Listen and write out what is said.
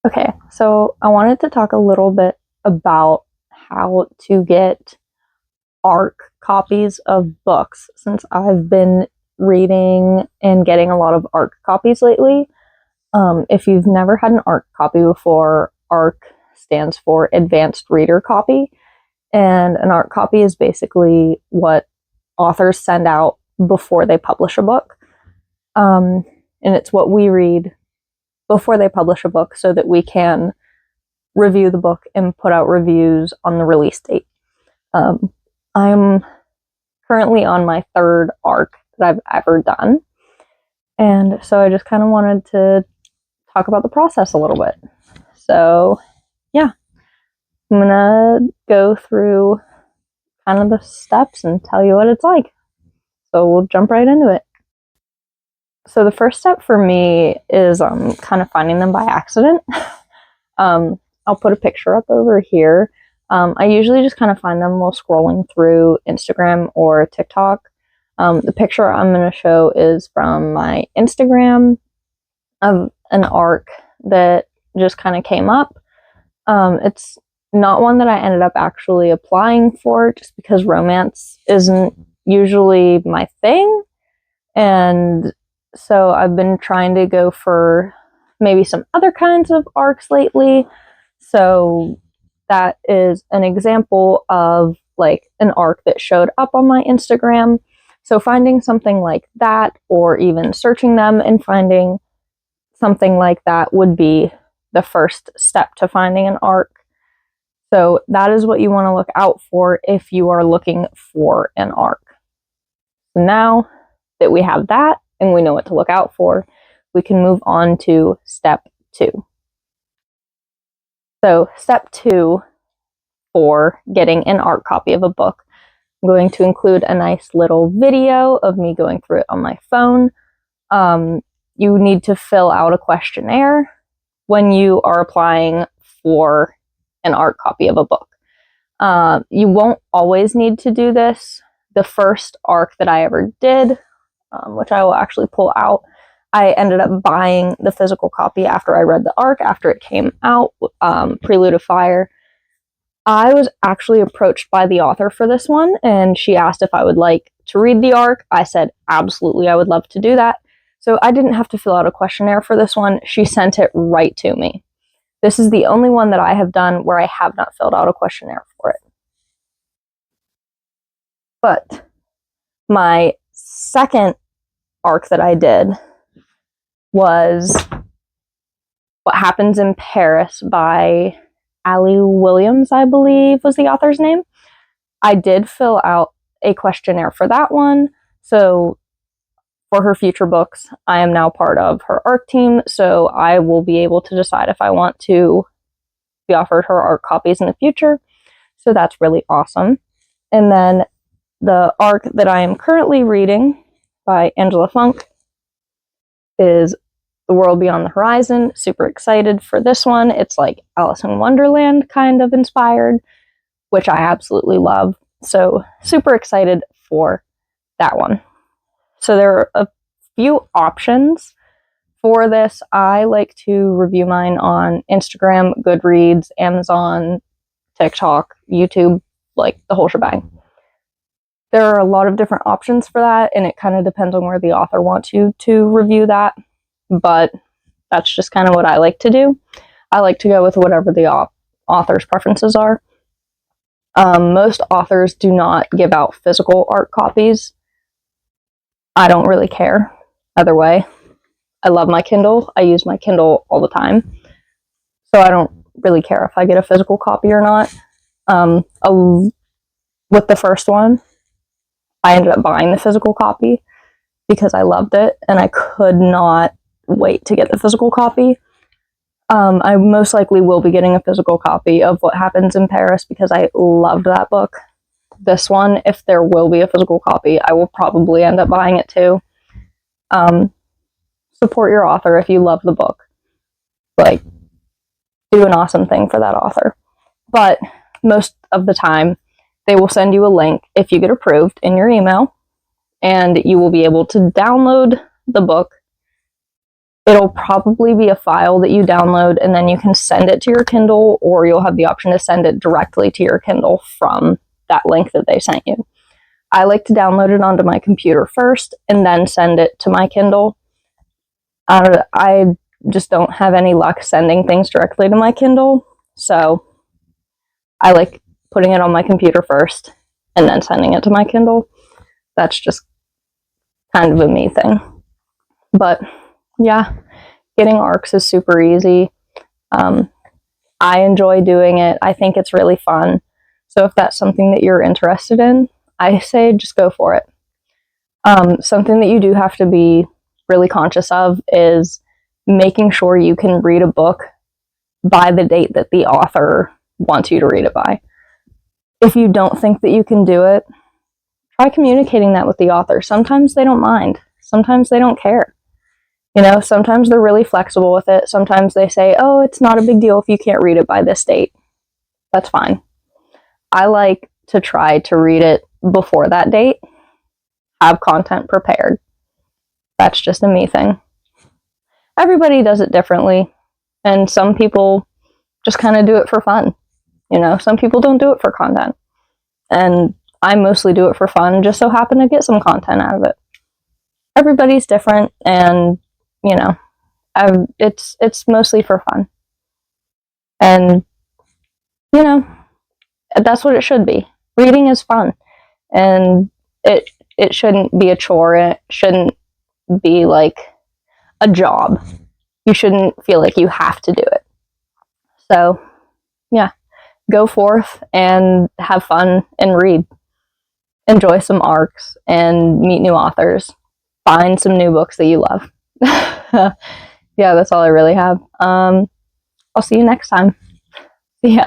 Okay, so I wanted to talk a little bit about how to get ARC copies of books since I've been reading and getting a lot of ARC copies lately. If you've never had an ARC copy before, ARC stands for Advanced Reader Copy, and an ARC copy is basically what authors send out before they publish a book. And it's what we read before they publish a book so that we can review the book and put out reviews on the release date. I'm currently on my third ARC that I've ever done. And so I just kind of wanted to talk about the process a little bit. So, yeah, I'm going to go through kind of the steps and tell you what it's like. So we'll jump right into it. So the first step for me is kind of finding them by accident. I'll put a picture up over here. I usually just kind of find them while scrolling through Instagram or TikTok. The picture I'm going to show is from my Instagram of an ARC that just kind of came up. It's not one that I ended up actually applying for just because romance isn't usually my thing. And so I've been trying to go for maybe some other kinds of ARCs lately. So that is an example of like an ARC that showed up on my Instagram. So finding something like that, or even searching them and finding something like that, would be the first step to finding an ARC. So that is what you want to look out for if you are looking for an ARC. So now that we have that and we know what to look out for, we can move on to step 2. So step 2 for getting an ARC copy of a book, I'm going to include a nice little video of me going through it on my phone. You need to fill out a questionnaire when you are applying for an ARC copy of a book. You won't always need to do this. The first ARC that I ever did, which I will actually pull out, I ended up buying the physical copy after I read the ARC, after it came out, Prelude of Fire. I was actually approached by the author for this one, and she asked if I would like to read the ARC. I said, absolutely, I would love to do that. So I didn't have to fill out a questionnaire for this one. She sent it right to me. This is the only one that I have done where I have not filled out a questionnaire for it. But my second ARC that I did was What Happens in Paris by Ali Williams, I believe was the author's name. I did fill out a questionnaire for that one. So for her future books, I am now part of her ARC team, so I will be able to decide if I want to be offered her ARC copies in the future. So that's really awesome. And then the ARC that I am currently reading by Angela Funk is The World Beyond the Horizon. Super excited for this one. It's like Alice in Wonderland kind of inspired, which I absolutely love. So super excited for that one. So there are a few options for this. I like to review mine on Instagram, Goodreads, Amazon, TikTok, YouTube, like the whole shebang. There are a lot of different options for that, and it kind of depends on where the author wants you to review that. But that's just kind of what I like to do. I like to go with whatever the author's preferences are. Most authors do not give out physical ARC copies. I don't really care either way. I love my Kindle. I use my Kindle all the time. So I don't really care if I get a physical copy or not. With the first one, I ended up buying the physical copy because I loved it and I could not wait to get the physical copy. I most likely will be getting a physical copy of What Happens in Paris because I loved that book. This one, if there will be a physical copy, I will probably end up buying it too. Support your author if you love the book. Like, do an awesome thing for that author. But most of the time, they will send you a link if you get approved in your email, and you will be able to download the book It'll probably be a file that you download, and then you can send it to your Kindle, or you'll have the option to send it directly to your Kindle from that link that they sent you. I like to download it onto my computer first and then send it to my Kindle. I just don't have any luck sending things directly to my Kindle, so I like putting it on my computer first and then sending it to my Kindle. That's just kind of a me thing. But yeah, getting ARCs is super easy. I enjoy doing it. I think it's really fun. So if that's something that you're interested in, I say just go for it. Something that you do have to be really conscious of is making sure you can read a book by the date that the author wants you to read it by. If you don't think that you can do it, try communicating that with the author. Sometimes they don't mind. Sometimes they don't care. You know, sometimes they're really flexible with it. Sometimes they say, oh, it's not a big deal if you can't read it by this date. That's fine. I like to try to read it before that date, have content prepared. That's just a me thing. Everybody does it differently, and some people just kind of do it for fun. You know, some people don't do it for content, and I mostly do it for fun, just so happen to get some content out of it. Everybody's different, and you know, it's mostly for fun, and you know, that's what it should be. Reading is fun, and it shouldn't be a chore. It shouldn't be like a job. You shouldn't feel like you have to do it. So, yeah, go forth and have fun and read. Enjoy some ARCs and meet new authors. Find some new books that you love. Yeah, that's all I really have. I'll see you next time. See ya.